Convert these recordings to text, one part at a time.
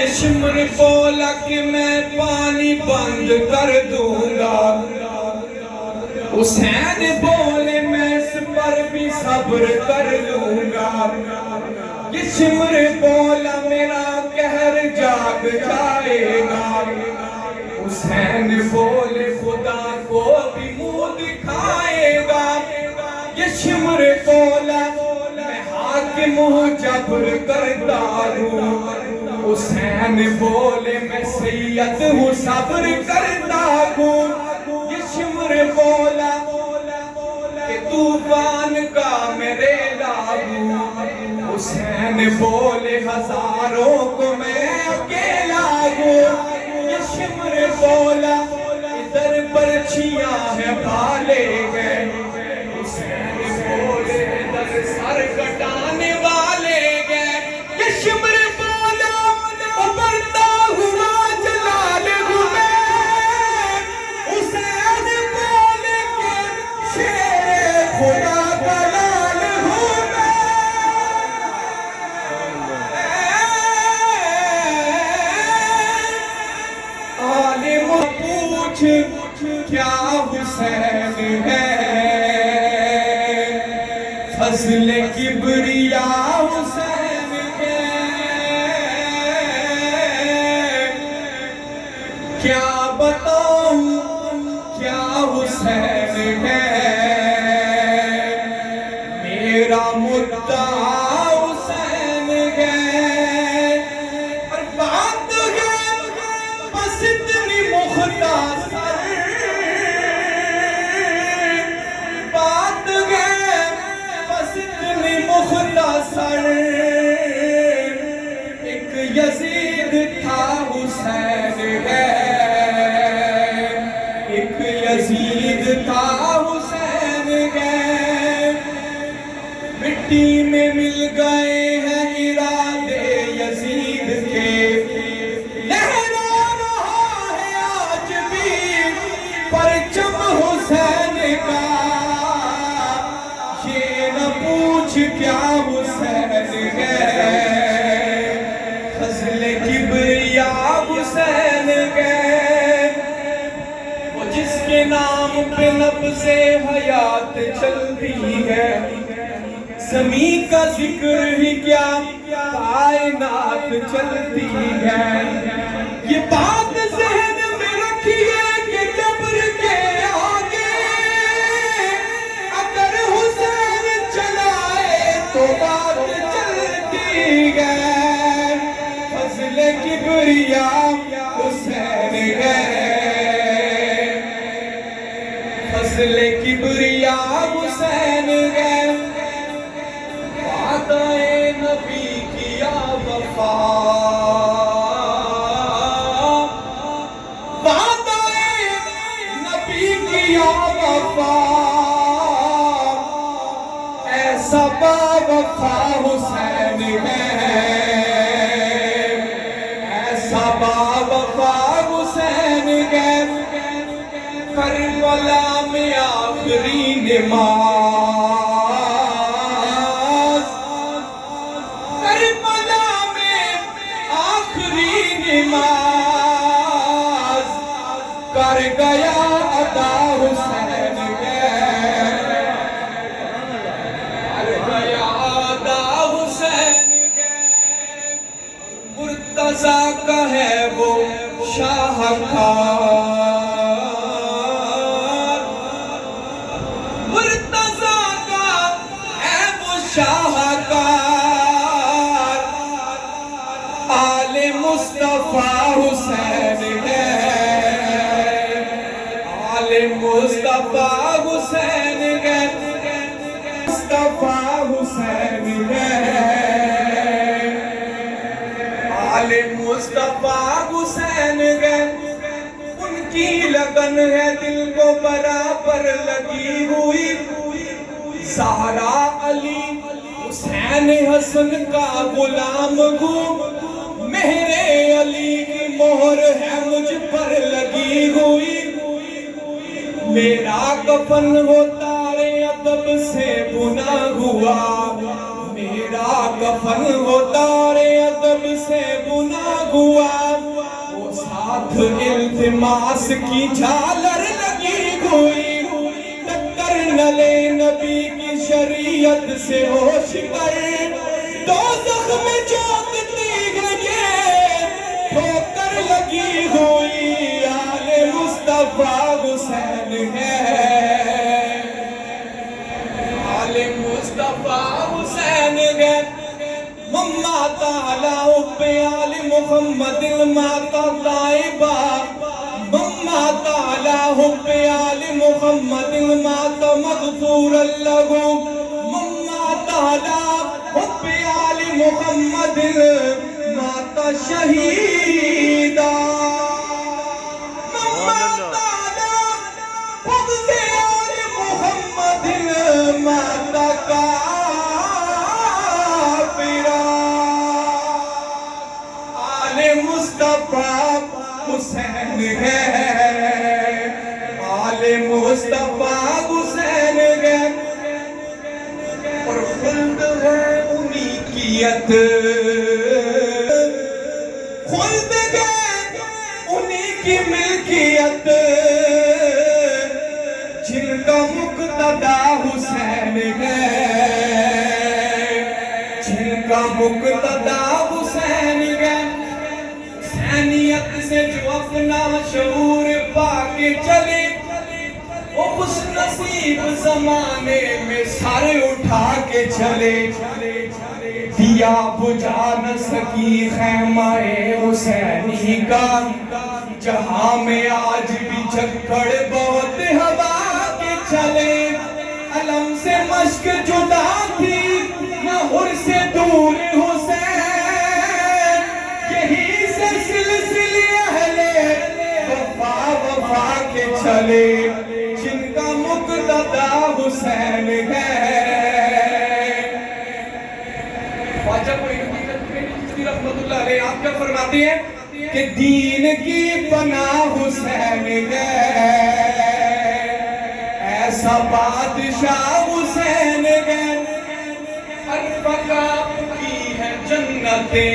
یہ شمر بولا کہ میں پانی بند کر دوں گا، حسین بولے میں اس پر بھی صبر کر لوں گا، یہ شمر بولا میرا قہر جاگ جائے گا، حسین بولے خدا کو بھی منہ دکھائے گا، یہ شمر بولا میں حاکم ہوں جبر کرتا ہوں، حسین بولے میں سید ہوں صبر کرتا ہوں، یہ شمر بولا کہ طوفان کا میرے لاگوں، حسین بولے ہزاروں کو میں اکیلا ہوں، یہ شمر بولا ادھر برچھیاں ہیں بھالے گئے، حسین بولے ادھر سر کٹانے والے گئے، یہ شمر بولا ابھرتا ہوا جلال ہوں میں، حسین بولے کہ شیر خدا کا لال ہوں میں، عالم پوچھ کیا حسین ہے، فضل کبریاء حسین ہے، کیا بتاؤں کیا حسین ہے، میرا مدعا حسین ہے، اور بات ہے بس اتنی مختصر، بات ہے بس اتنی مختصر، ایک یزید تھا حسین ہے، ایک یزید تھا حسین ہے، مٹی میں مل گئے ہیں ارادے یزید کے، لہرا رہا ہے آج بھی پرچم حسین کا، یہ نہ پوچھ کیا حسین ہے، فضل کبریاء حسین ہے، وہ جس کے نام پہ نبض حیات چلتی ہے، زمین کا ذکر ہی کیا کائنات چلتی ہے، یہ بات ذہن میں رکھیے کہ جبر کے آگے اگر حسین چلائے تو بات چلتی ہے، فضل کبریاء حسین ہے، فضل کبریاء حسین ہے، وعدہ نبی کیا وفا، وعدہ نبی کیا وفا، ایسا با وفا حسین ہے، ایسا با وفا حسین ہے، کربلا میں آخری نماز، کربلا میں آخری نماز کر گیا ادا حسین ہے، کر گیا ادا حسین ہے، مرتضیٰ کا ہے وہ شاہکار، مرتضیٰ کا ہے وہ شاہکار، آل مصطفیٰ حسین ہے، آل مصطفیٰ حسین ہے، مصطفیٰ حسین ہے، آل مصطفیٰ حسین ہے، ان کی لگن ہے دل کو برابر لگی ہوئی، زہرا علی حسین حسن کا غلام ہوں، مہر علی کی مہر ہے مجھ پر لگی ہوئی، میرا کفن ہو تارے ادب سے بنا ہوا، میرا کفن ہو تارے ادب سے بنا ہوا وہ ساتھ التماس کی جھالر لگی ہوئی ٹکر نہ لے نبی کی شریعت سے ہوش کر دوزخ میں چونکتی گئے ٹھوکر لگی ہوئی آل مصطفیٰ حسین ہے آل مصطفیٰ حسین ہے مما تعالی حب آل محمد الماتا طائبہ مما تعالی حب آل محمد الماتا مغفور اللہ مما تعالی حب آل محمد الماتا شہیدہ مما تعالی حب آل محمد الماتا کافرہ مصطفیٰ حسین ہے آل مصطفیٰ حسین ہے اور خلد ہے انہی کیت خلد ہے انہی کی ملکیت جن کا مقتدی حسین ہے جن کا مقتدی حسین ہے حسینیت سے جو اپنا شعور پا کے چلے وہ خوش نصیب زمانے میں سر اٹھا کے چلے دیا بجھا نہ سکی خیمہ حسینی کا جہاں میں آج بھی جھکڑ بہت ہوا کے چلے علم سے مشک جدا تھی نہ ہر سے دور حسین یہی سے سلسلے اہل وفا کے چلے جن کا مقتدی حسین ہے خواجہ کوئی رحمت اللہ علیہ آپ کیا فرماتے ہیں کہ دین کی پناہ حسین ہے ایسا بادشاہ حسین ہے ارفقا کی ہے جنتیں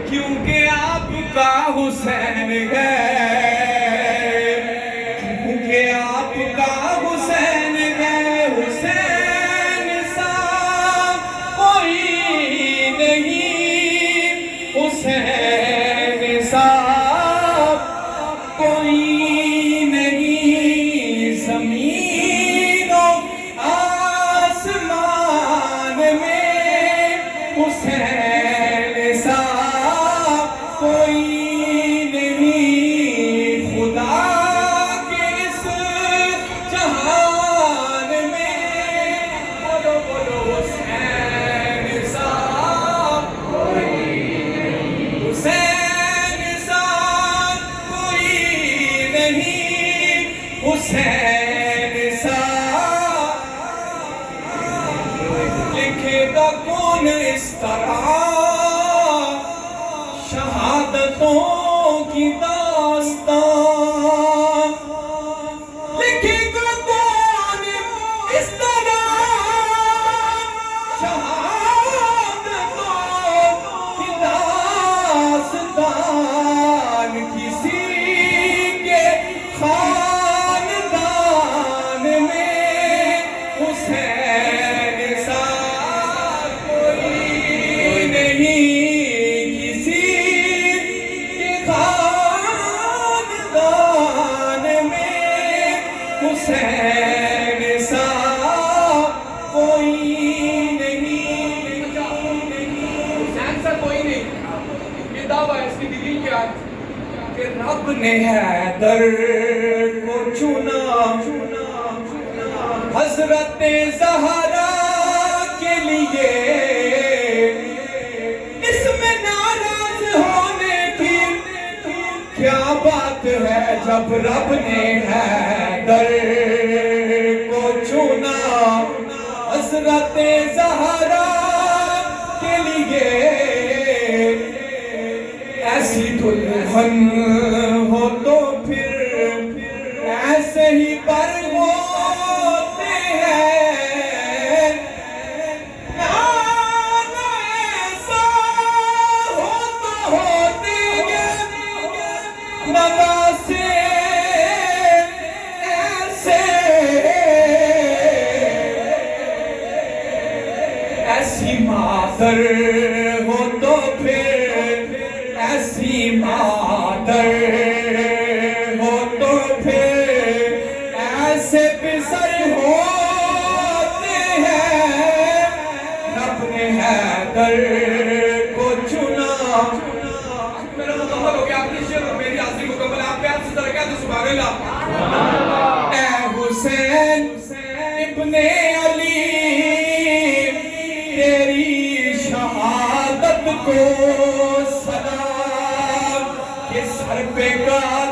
کیونکہ آپ کا حسین ہے کیونکہ آپ کا حسین ہے حسین سا کوئی نہیں حسین سا کوئی نہیں زمین و آسمان میں حسین سا کوئی نہیں خدا کے اس جہان میں بولو بولو حسین سا کوئی نہیں حسین سا کوئی نہیں حسین سا لکھے گا کون اس طرح شہادتوں کی داستان لکھے گا کون اس طرح شہادتوں کی داستان کسی کے خاندان میں حسین سا کوئی نہیں حسین سا کوئی نہیں حسین سا کوئی نہیں یہ دعویٰ ہے اس کی دلیل کیا ہے کہ رب نے حیدر کو چنا حضرت زہرا کے لیے اس میں ناراض ہونے کی کیا بات ہے جب رب نے حیدر کو چنا حضرت زہرا کے لیے ایسی دلہن ہو تو نواسے ایسے ایسی مادر ہو تو پھر ایسی مادر ہو تو پھر ایسے پسر ہوتے ہیں رب نے حیدر کو چنا میرا مکمل ہو گیا اپنی شعر اور میری حاضری مکمل ہے آپ پیار سے ذرا کہہ دو سبحان اللہ اے حسین ابن علی تیری شہادت کو سلام کہ سر پہ کا